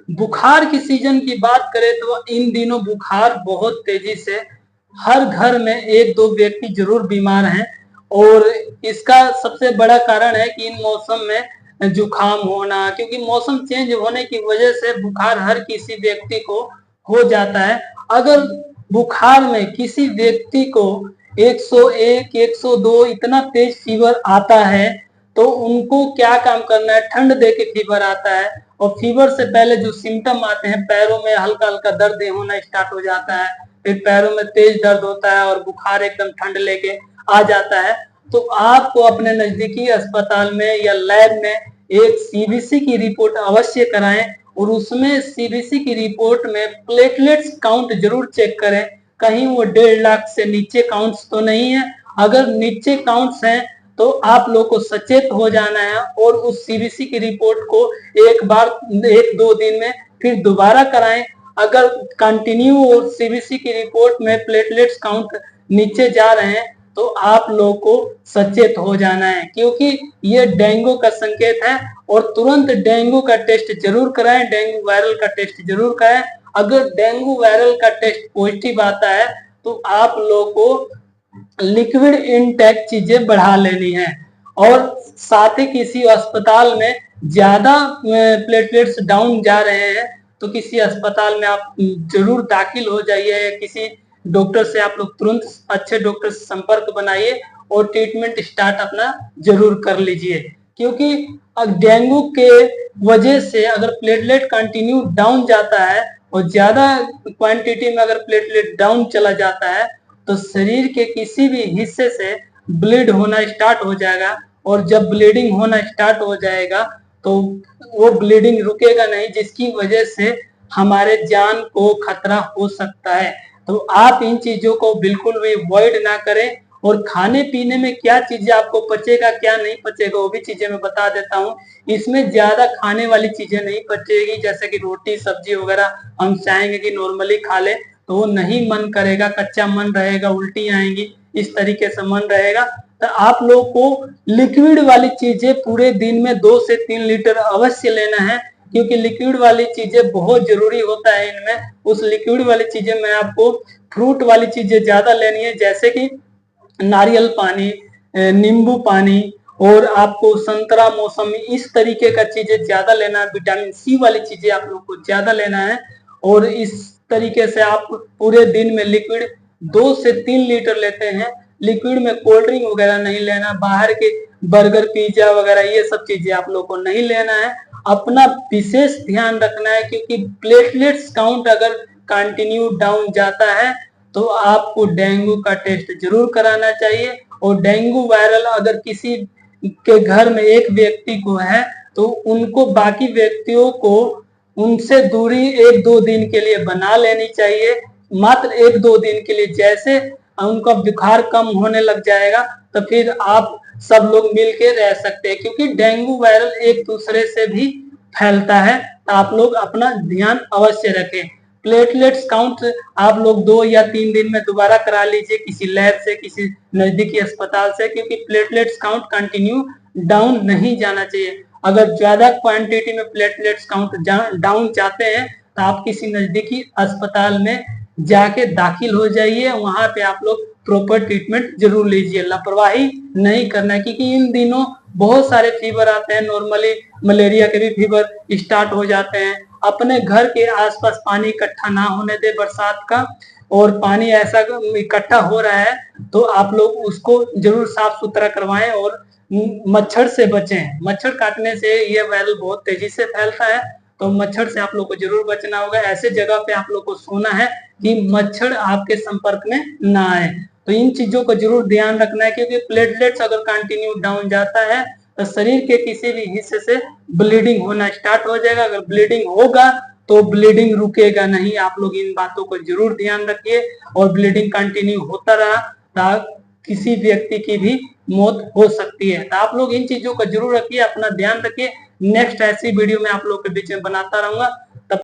बुखार की सीजन की बात करें तो इन दिनों बुखार बहुत तेजी से हर घर में एक दो व्यक्ति जरूर बीमार हैं और इसका सबसे बड़ा कारण है कि इन मौसम में जुकाम होना, क्योंकि मौसम चेंज होने की वजह से बुखार हर किसी व्यक्ति को हो जाता है। अगर बुखार में किसी व्यक्ति को 101, 102 इतना तेज फीवर आता है तो उनको क्या काम करना है, ठंड दे के फीवर आता है और फीवर से पहले जो सिम्टम आते हैं, पैरों में हल्का हल्का दर्द होना स्टार्ट हो जाता है, फिर पैरों में तेज दर्द होता है और बुखार एकदम ठंड लेके आ जाता है, तो आपको अपने नजदीकी अस्पताल में या लैब में एक सीबीसी की रिपोर्ट अवश्य कराएं और उसमें सीबीसी की रिपोर्ट में प्लेटलेट्स काउंट जरूर चेक करें, कहीं वो 1.5 लाख से नीचे काउंट्स तो नहीं है। अगर नीचे काउंट्स हैं तो आप लोग को सचेत हो जाना है और उस सीबीसी की रिपोर्ट को एक बार 1-2 दिन में फिर दोबारा कराएं। अगर कंटिन्यू और सीबीसी की रिपोर्ट में प्लेटलेट्स काउंट नीचे जा रहे हैं तो आप लोग को सचेत हो जाना है, क्योंकि ये डेंगू का संकेत है और तुरंत डेंगू का टेस्ट जरूर कराएं, डेंगू वायरल का टेस्ट जरूर कराएं। अगर डेंगू वायरल का टेस्ट पॉजिटिव आता है तो आप लोग को लिक्विड इनटेक चीजें बढ़ा लेनी है और साथ ही किसी अस्पताल में ज्यादा प्लेटलेट्स डाउन जा रहे हैं तो किसी अस्पताल में आप जरूर दाखिल हो जाइए, किसी डॉक्टर से आप लोग तुरंत अच्छे डॉक्टर से संपर्क बनाइए और ट्रीटमेंट स्टार्ट अपना जरूर कर लीजिए, क्योंकि डेंगू के वजह से अगर प्लेटलेट कंटिन्यू डाउन जाता है और ज्यादा क्वांटिटी में अगर प्लेटलेट डाउन चला जाता है तो शरीर के किसी भी हिस्से से ब्लीड होना स्टार्ट हो जाएगा और जब ब्लीडिंग होना स्टार्ट हो जाएगा तो वो ब्लीडिंग रुकेगा नहीं, जिसकी वजह से हमारे जान को खतरा हो सकता है। तो आप इन चीजों को बिल्कुल भी अवॉइड ना करें और खाने पीने में क्या चीजें आपको पचेगा क्या नहीं पचेगा वो भी चीजें मैं बता देता हूँ। इसमें ज्यादा खाने वाली चीजें नहीं पचेगी, जैसे कि रोटी सब्जी वगैरह हम चाहेंगे कि नॉर्मली खा ले तो वो नहीं मन करेगा, कच्चा मन रहेगा, उल्टी आएंगी, इस तरीके से मन रहेगा। तो आप लोग को लिक्विड वाली चीजें पूरे दिन में 2 से 3 लीटर अवश्य लेना है, क्योंकि लिक्विड वाली चीजें बहुत जरूरी होता है इनमें। उस लिक्विड वाली चीजें में आपको फ्रूट वाली चीजें ज्यादा लेनी है, जैसे कि नारियल पानी, नींबू पानी और आपको संतरा मौसमी इस तरीके का चीजें ज्यादा लेना है। विटामिन सी वाली चीजें आप लोग को ज्यादा लेना है और इस तरीके से आप पूरे दिन में लिक्विड 2 से 3 लीटर लेते हैं। लिक्विड में कोल्ड ड्रिंक वगैरह नहीं लेना, बाहर के बर्गर पिज्जा वगैरह ये सब चीजें आप लोग को नहीं लेना है। अपना विशेष ध्यान रखना है, क्योंकि प्लेटलेट्स काउंट अगर कंटिन्यू डाउन जाता है तो आपको डेंगू का टेस्ट जरूर कराना चाहिए और डेंगू वायरल अगर किसी के घर में एक व्यक्ति को है तो उनको बाकी व्यक्तियों को उनसे दूरी 1-2 दिन के लिए बना लेनी चाहिए, मात्र 1-2 दिन के लिए। जैसे उनका बुखार कम होने लग जाएगा तो फिर आप सब लोग मिलके रह सकते हैं, क्योंकि डेंगू वायरल एक दूसरे से भी फैलता है। तो आप लोग अपना ध्यान अवश्य रखें। प्लेटलेट्स काउंट आप लोग 2 या 3 दिन में दोबारा करा लीजिए किसी लैब से, किसी नजदीकी अस्पताल से, क्योंकि प्लेटलेट्स काउंट कंटिन्यू डाउन नहीं जाना चाहिए। अगर ज्यादा क्वांटिटी में प्लेटलेट्स काउंट डाउन जाते हैं तो आप किसी नजदीकी अस्पताल में जाके दाखिल हो जाइए, वहां पे आप लोग प्रॉपर ट्रीटमेंट जरूर लीजिए। लापरवाही नहीं करना है, क्योंकि इन दिनों बहुत सारे फीवर आते हैं, नॉर्मली मलेरिया के भी फीवर स्टार्ट हो जाते हैं। अपने घर के आसपास पानी इकट्ठा ना होने दे बरसात का, और पानी ऐसा इकट्ठा हो रहा है तो आप लोग उसको जरूर साफ सुथरा करवाएं और मच्छर से बचें। मच्छर काटने से ये वायरल बहुत तेजी से फैलता है, तो मच्छर से आप लोग को जरूर बचना होगा। ऐसे जगह पे आप लोग को सोना है कि मच्छर आपके संपर्क में ना आए। तो इन चीजों को जरूर ध्यान रखना है, क्योंकि प्लेटलेट्स अगर कंटिन्यू डाउन जाता है तो शरीर के किसी भी हिस्से से ब्लीडिंग होना स्टार्ट हो जाएगा। अगर ब्लीडिंग होगा तो ब्लीडिंग रुकेगा नहीं। आप लोग इन बातों को जरूर ध्यान रखिए और ब्लीडिंग कंटिन्यू होता रहा तो किसी व्यक्ति की भी मौत हो सकती है। तो आप लोग इन चीजों को जरूर रखिए, अपना ध्यान रखिए। नेक्स्ट ऐसी वीडियो में आप लोग के बीच में बनाता रहूंगा। तब